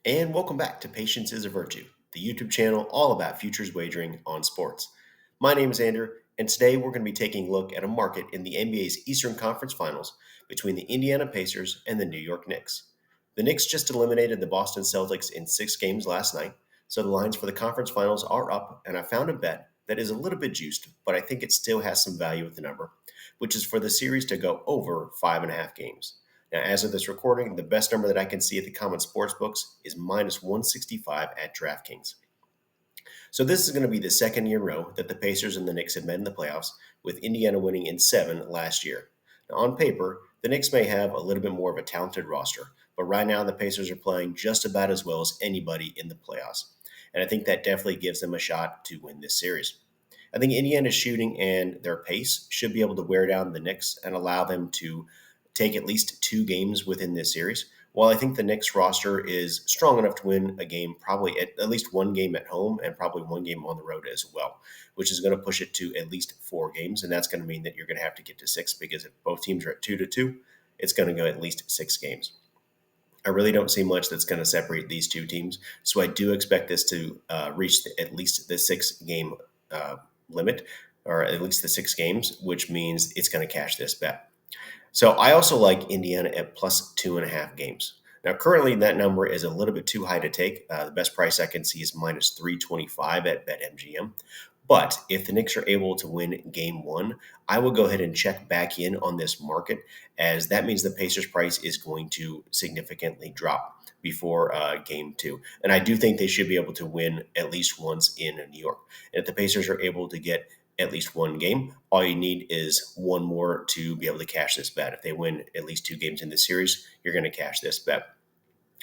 And welcome back to Patience is a Virtue, the YouTube channel all about futures wagering on sports. My name is Andrew, and today we're going to be taking a look at a market in the NBA's Eastern Conference Finals between the Indiana Pacers and the New York Knicks. The Knicks just eliminated the Boston Celtics in 6 games last night, so the lines for the conference finals are up, and I found a bet that is a little bit juiced, but I think it still has some value with the number, which is for the series to go over 5.5 games. Now, as of this recording, the best number that I can see at the common sports books is minus 165 at DraftKings. So this is going to be the second year in a row that the Pacers and the Knicks have met in the playoffs, with Indiana winning in 7 last year. Now, on paper, the Knicks may have a little bit more of a talented roster, but right now the Pacers are playing just about as well as anybody in the playoffs. And I think that definitely gives them a shot to win this series. I think Indiana's shooting and their pace should be able to wear down the Knicks and allow them to take at least 2 games within this series. While I think the Knicks roster is strong enough to win a game, probably at least 1 game at home and probably 1 game on the road as well, which is going to push it to at least 4 games. And that's going to mean that you're going to have to get to 6 because if both teams are at 2-2, it's going to go at least 6 games. I really don't see much that's going to separate these two teams. So I do expect this to reach at least the 6 game limit, or at least the 6 games, which means it's going to cash this bet. So I also like Indiana at plus 2.5 games. Now, currently that number is a little bit too high to take. The best price I can see is minus 325 at BetMGM. But if the Knicks are able to win game one, I will go ahead and check back in on this market, as that means the Pacers price is going to significantly drop before game two. And I do think they should be able to win at least once in New York. And if the Pacers are able to get at least 1 game, all you need is one more to be able to cash this bet. If they win at least 2 games in this series, you're going to cash this bet.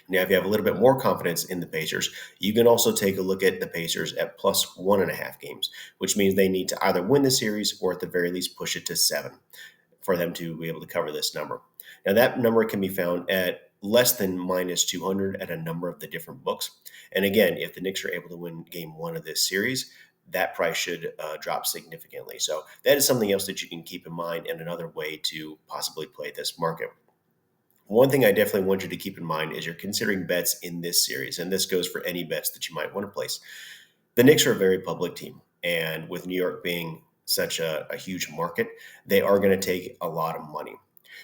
Now, if you have a little bit more confidence in the Pacers, you can also take a look at the Pacers at plus 1.5 games, which means they need to either win the series or at the very least push it to 7 for them to be able to cover this number. Now, that number can be found at less than minus 200 at a number of the different books. And again, if the Knicks are able to win game one of this series, that price should drop significantly. So that is something else that you can keep in mind, and another way to possibly play this market. One thing I definitely want you to keep in mind is you're considering bets in this series, and this goes for any bets that you might want to place. The Knicks are a very public team, and with New York being such a huge market, they are going to take a lot of money.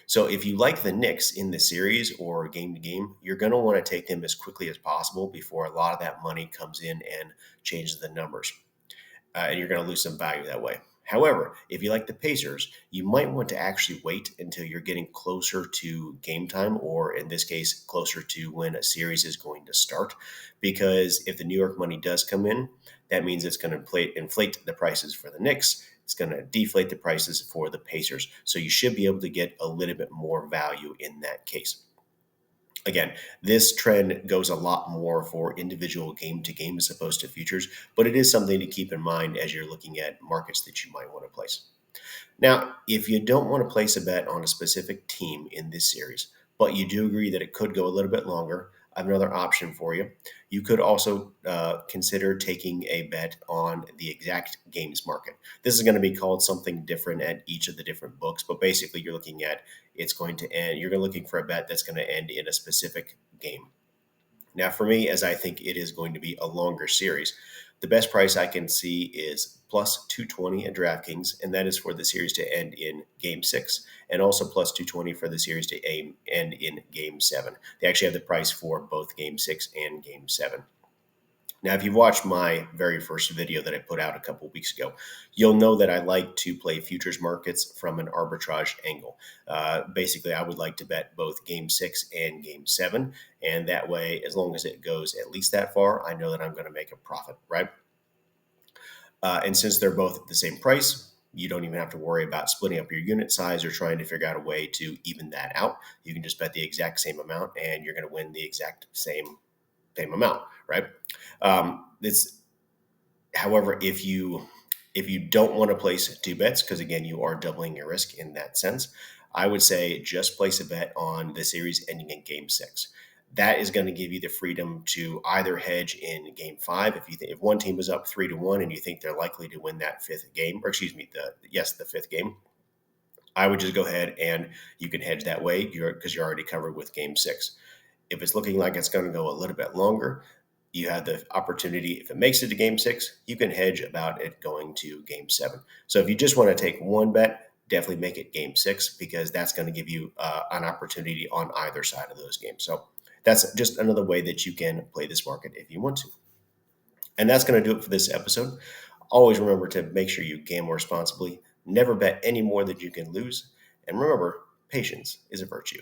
So if you like the Knicks in the series or game to game, you're going to want to take them as quickly as possible before a lot of that money comes in and changes the numbers. And you're going to lose some value that way. However, if you like the Pacers, you might want to actually wait until you're getting closer to game time, or in this case, closer to when a series is going to start. Because if the New York money does come in, that means it's going to inflate the prices for the Knicks. It's going to deflate the prices for the Pacers. So you should be able to get a little bit more value in that case. Again, this trend goes a lot more for individual game to game as opposed to futures, but it is something to keep in mind as you're looking at markets that you might want to place. Now, if you don't want to place a bet on a specific team in this series, but you do agree that it could go a little bit longer, I have another option for you. You could also consider taking a bet on the exact games market. This is going to be called something different at each of the different books, but basically you're looking at it's going to end. You're looking for a bet that's going to end in a specific game. Now, for me, as I think it is going to be a longer series, the best price I can see is plus 220 at DraftKings, and that is for the series to end in game 6, and also plus 220 for the series to end in game 7. They actually have the price for both game 6 and game 7. Now, if you've watched my very first video that I put out a couple weeks ago, you'll know that I like to play futures markets from an arbitrage angle. Basically, I would like to bet both game 6 and game 7. And that way, as long as it goes at least that far, I know that I'm going to make a profit, right? And since they're both at the same price, you don't even have to worry about splitting up your unit size or trying to figure out a way to even that out. You can just bet the exact same amount and you're going to win the exact same amount, right? It's, however, if you don't want to place 2 bets, because again, you are doubling your risk in that sense, I would say just place a bet on the series ending in game 6. That is going to give you the freedom to either hedge in game 5 if one team is up 3-1 and you think they're likely to win that 5th game, or excuse me, the 5th game. I would just go ahead and you can hedge that way because you're already covered with game 6. If it's looking like it's going to go a little bit longer, you have the opportunity, if it makes it to game six, you can hedge about it going to game seven. So if you just want to take one bet, definitely make it game six, because that's going to give you an opportunity on either side of those games. So that's just another way that you can play this market if you want to. And that's going to do it for this episode. Always remember to make sure you gamble responsibly. Never bet any more than you can lose. And remember, patience is a virtue.